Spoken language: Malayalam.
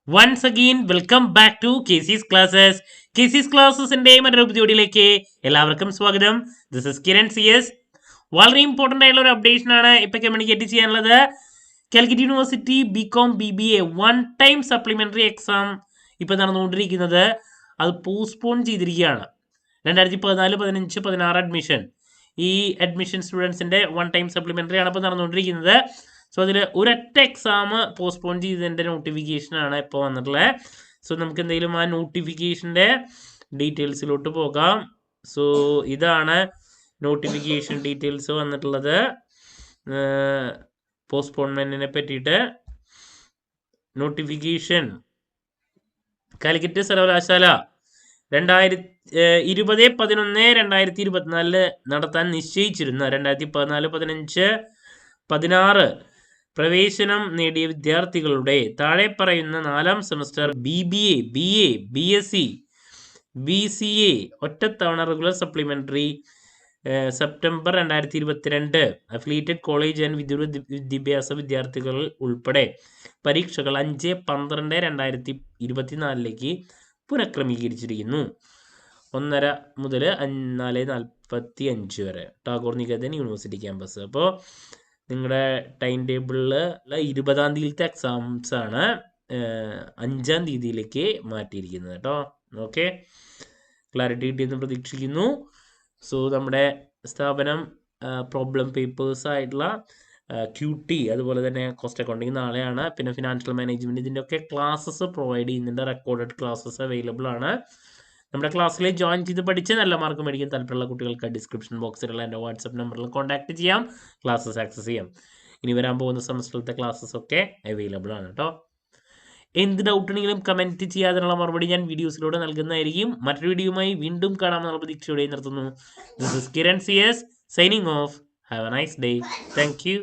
Once again, welcome back to KC's Classes. KC's Classesന്റെ മറ്റൊരു വീഡിയോയിലേക്ക് എല്ലാവർക്കും സ്വാഗതം. This is Kiran CS. വളരെ ഇമ്പോർട്ടൻ്റ് ആയിട്ടുള്ള ഒരു അപ്ഡേഷൻ ആണ് ഇപ്പൊ കമ്മ്യൂണിക്കേറ്റ് ചെയ്യാനുള്ളത്. Calicut university BCom BBA one time supplementary exam ഇപ്പൊ നടന്നുകൊണ്ടിരിക്കുന്നത്. അത് പോസ്റ്റ്പോൺ ചെയ്തിരിക്കുകയാണ്. 2014-15-16 അഡ്മിഷൻ. ഈ അഡ്മിഷൻ സ്റ്റുഡൻസിന്റെ വൺ ടൈം സപ്ലിമെന്ററി ആണ് ഇപ്പോൾ നടന്നുകൊണ്ടിരിക്കുന്നത്. സോ അതിൽ ഒരൊറ്റ എക്സാം പോസ്റ്റ്പോൺ ചെയ്തതിൻ്റെ നോട്ടിഫിക്കേഷനാണ് ഇപ്പോൾ വന്നിട്ടുള്ളത്. സോ നമുക്ക് എന്തെങ്കിലും ആ നോട്ടിഫിക്കേഷൻ്റെ ഡീറ്റെയിൽസിലോട്ട് പോകാം. സോ ഇതാണ് നോട്ടിഫിക്കേഷൻ ഡീറ്റെയിൽസ് വന്നിട്ടുള്ളത് പോസ്റ്റ്പോൺമെൻറ്റിനെ പറ്റിയിട്ട്. നോട്ടിഫിക്കേഷൻ കാലിക്കറ്റ് സർവകലാശാല 20/11/2024 നടത്താൻ നിശ്ചയിച്ചിരുന്ന 2014-15-16 പ്രവേശനം നേടിയ വിദ്യാർത്ഥികളുടെ താഴെ പറയുന്ന 4ാം semester BBA, BA, BSc, BCA ഒറ്റത്തവണ regular supplementary September 2022 affiliated college and വിദ്യാഭ്യാസ വിദ്യാർത്ഥികൾ ഉൾപ്പെടെ പരീക്ഷകൾ 5/12/2024 പുനഃക്രമീകരിച്ചിരിക്കുന്നു. 1:30 മുതൽ 4:45 വരെ ടാഗോർ നികേതൻ യൂണിവേഴ്സിറ്റി ക്യാമ്പസ്. അപ്പോൾ നിങ്ങളുടെ ടൈം ടേബിളിൽ 20-ാം തീയതിയിലത്തെ എക്സാംസ് ആണ് 5-ാം തീയതിയിലേക്ക് മാറ്റിയിരിക്കുന്നത് കേട്ടോ. ഓക്കെ, ക്ലാരിറ്റി കിട്ടിയെന്ന് പ്രതീക്ഷിക്കുന്നു. സോ നമ്മുടെ സ്ഥാപനം പ്രോബ്ലം പേപ്പേഴ്സ് ആയിട്ടുള്ള QT അതുപോലെ തന്നെ കോസ്റ്റ് അക്കൗണ്ടിങ് നാളെയാണ്. പിന്നെ ഫിനാൻഷ്യൽ മാനേജ്മെൻറ്റ് ഇതിൻ്റെ ഒക്കെ ക്ലാസ്സസ് പ്രൊവൈഡ് ചെയ്യുന്നുണ്ട്. റെക്കോർഡഡ് ക്ലാസ്സസ് അവൈലബിൾ ആണ്. നമ്മുടെ ക്ലാസ്സിൽ ജോയിൻ ചെയ്ത് പഠിച്ച് നല്ല മാർക്ക് മേടിക്കാൻ താല്പര്യമുള്ള കുട്ടികൾക്ക് ഡിസ്ക്രിപ്ഷൻ ബോക്സിലുള്ള എൻ്റെ വാട്സപ്പ് നമ്പറിൽ കോൺടാക്ട് ചെയ്യാം. ക്ലാസ്സസ് ആക്സസ് ചെയ്യാം. ഇനി വരാൻ പോകുന്ന സെമസ്റ്ററിലത്തെ ക്ലാസ്സസ് ഒക്കെ അവൈലബിൾ ആണ് കേട്ടോ. എന്ത് ഡൗട്ട് ഉണ്ടെങ്കിലും കമൻറ്റ് ചെയ്യാതിനുള്ള മറുപടി ഞാൻ വീഡിയോസിലൂടെ നൽകുന്നതായിരിക്കും. മറ്റൊരു വീഡിയോയുമായി വീണ്ടും കാണാമെന്നുള്ള പ്രതീക്ഷയോടെ നിർത്തുന്നു. This is Kiran CS signing off. Have a nice day. Thank U.